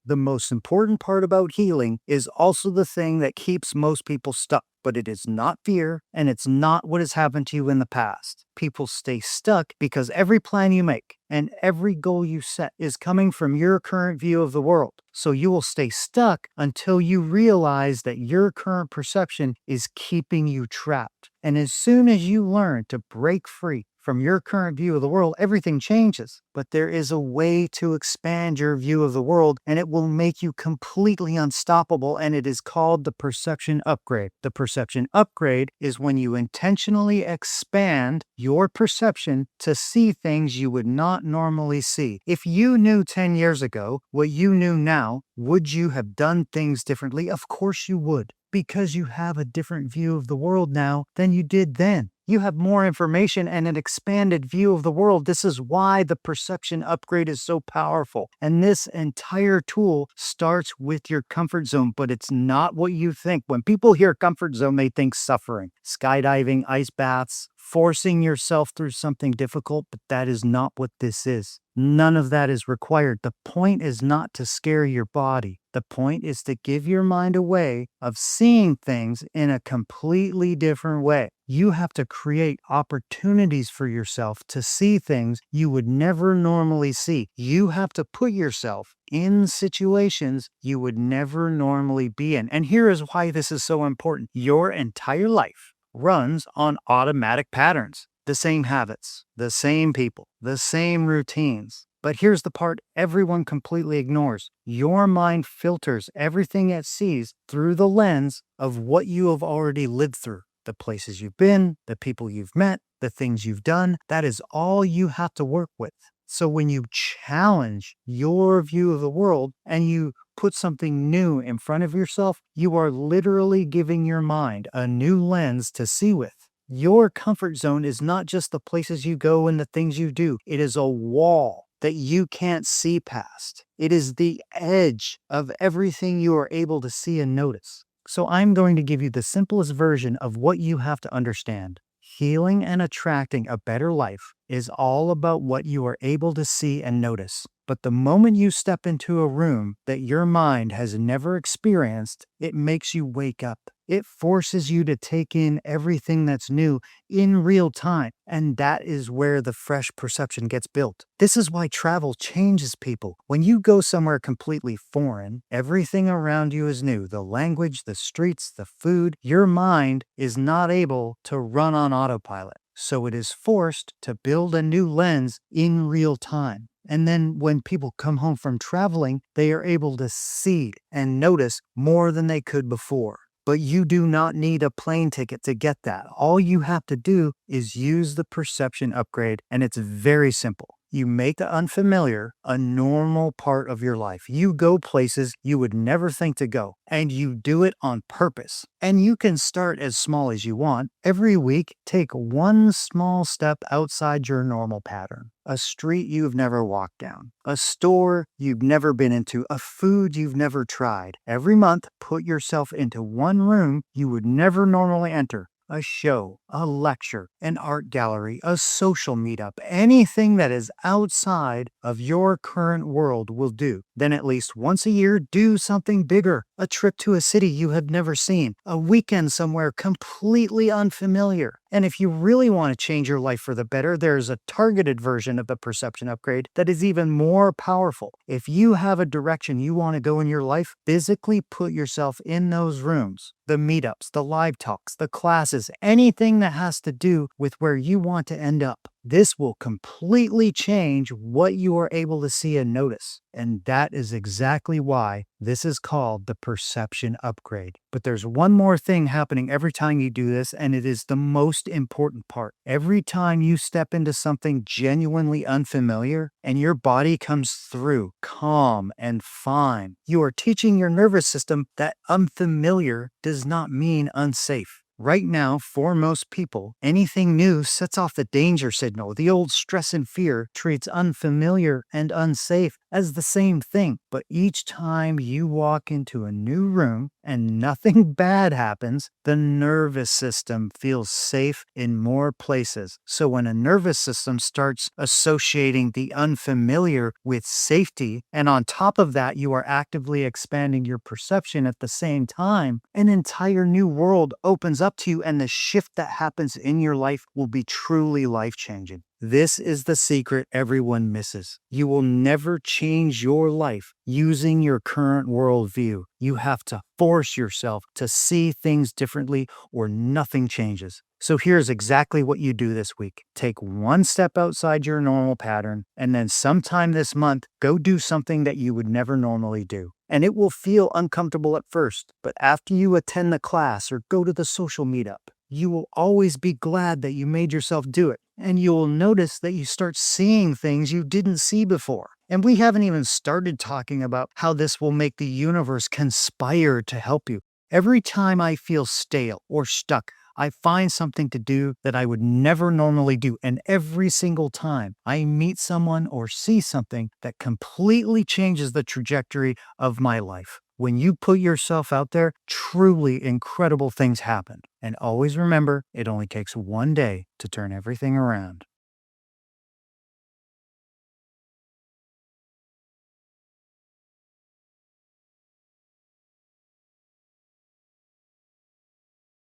The most important part about healing is also the thing that keeps most people stuck, but it is not fear and it's not what has happened to you in the past. People stay stuck because every plan you make and every goal you set is coming from your current view of the world. So you will stay stuck until you realize that your current perception is keeping you trapped. And as soon as you learn to break free from your current view of the world, everything changes. But there is a way to expand your view of the world, and it will make you completely unstoppable, and it is called the perception upgrade. The perception upgrade is when you intentionally expand your perception to see things you would not normally see. If you knew 10 years ago what you knew now, would you have done things differently? Of course you would, because you have a different view of the world now than you did then. You have more information and an expanded view of the world. This is why the perception upgrade is so powerful. And this entire tool starts with your comfort zone, but it's not what you think. When people hear comfort zone, they think suffering, skydiving, ice baths, forcing yourself through something difficult, but that is not what this is. None of that is required. The point is not to scare your body. The point is to give your mind a way of seeing things in a completely different way. You have to create opportunities for yourself to see things you would never normally see. You have to put yourself in situations you would never normally be in. And here is why this is so important. Your entire life runs on automatic patterns, the same habits, the same people, the same routines. But here's the part everyone completely ignores. Your mind filters everything it sees through the lens of what you have already lived through. The places you've been, the people you've met, the things you've done, that is all you have to work with. So when you challenge your view of the world and you put something new in front of yourself, you are literally giving your mind a new lens to see with. Your comfort zone is not just the places you go and the things you do. It is a wall that you can't see past. It is the edge of everything you are able to see and notice. So I'm going to give you the simplest version of what you have to understand. Healing and attracting a better life is all about what you are able to see and notice. But the moment you step into a room that your mind has never experienced, it makes you wake up. It forces you to take in everything that's new in real time. And that is where the fresh perception gets built. This is why travel changes people. When you go somewhere completely foreign, everything around you is new. The language, the streets, the food. Your mind is not able to run on autopilot. So it is forced to build a new lens in real time. And then when people come home from traveling, they are able to see and notice more than they could before. But you do not need a plane ticket to get that. All you have to do is use the perception upgrade, and it's very simple. You make the unfamiliar a normal part of your life. You go places you would never think to go, and you do it on purpose. And you can start as small as you want. Every week, take one small step outside your normal pattern. A street you've never walked down, a store you've never been into, a food you've never tried. Every month, put yourself into one room you would never normally enter. A show, a lecture, an art gallery, a social meetup, anything that is outside of your current world will do. Then at least once a year, do something bigger. A trip to a city you have never seen, a weekend somewhere completely unfamiliar. And if you really want to change your life for the better, there's a targeted version of the perception upgrade that is even more powerful. If you have a direction you want to go in your life, physically put yourself in those rooms. The meetups, the live talks, the classes, anything that has to do with where you want to end up. This will completely change what you are able to see and notice. And that is exactly why this is called the perception upgrade. But there's one more thing happening every time you do this, and it is the most important part. Every time you step into something genuinely unfamiliar and your body comes through calm and fine, you are teaching your nervous system that unfamiliar does not mean unsafe. Right now, for most people, anything new sets off the danger signal. The old stress and fear treats unfamiliar and unsafe as the same thing. But each time you walk into a new room and nothing bad happens, the nervous system feels safe in more places. So when a nervous system starts associating the unfamiliar with safety, and on top of that, you are actively expanding your perception at the same time, an entire new world opens up to you, and the shift that happens in your life will be truly life changing. This is the secret everyone misses. You will never change your life using your current worldview. You have to force yourself to see things differently or nothing changes. So here's exactly what you do this week. Take one step outside your normal pattern, and then sometime this month, go do something that you would never normally do. And it will feel uncomfortable at first, but after you attend the class or go to the social meetup, you will always be glad that you made yourself do it. And you will notice that you start seeing things you didn't see before. And we haven't even started talking about how this will make the universe conspire to help you. Every time I feel stale or stuck, I find something to do that I would never normally do. And every single time I meet someone or see something that completely changes the trajectory of my life. When you put yourself out there, truly incredible things happen. And always remember, it only takes one day to turn everything around.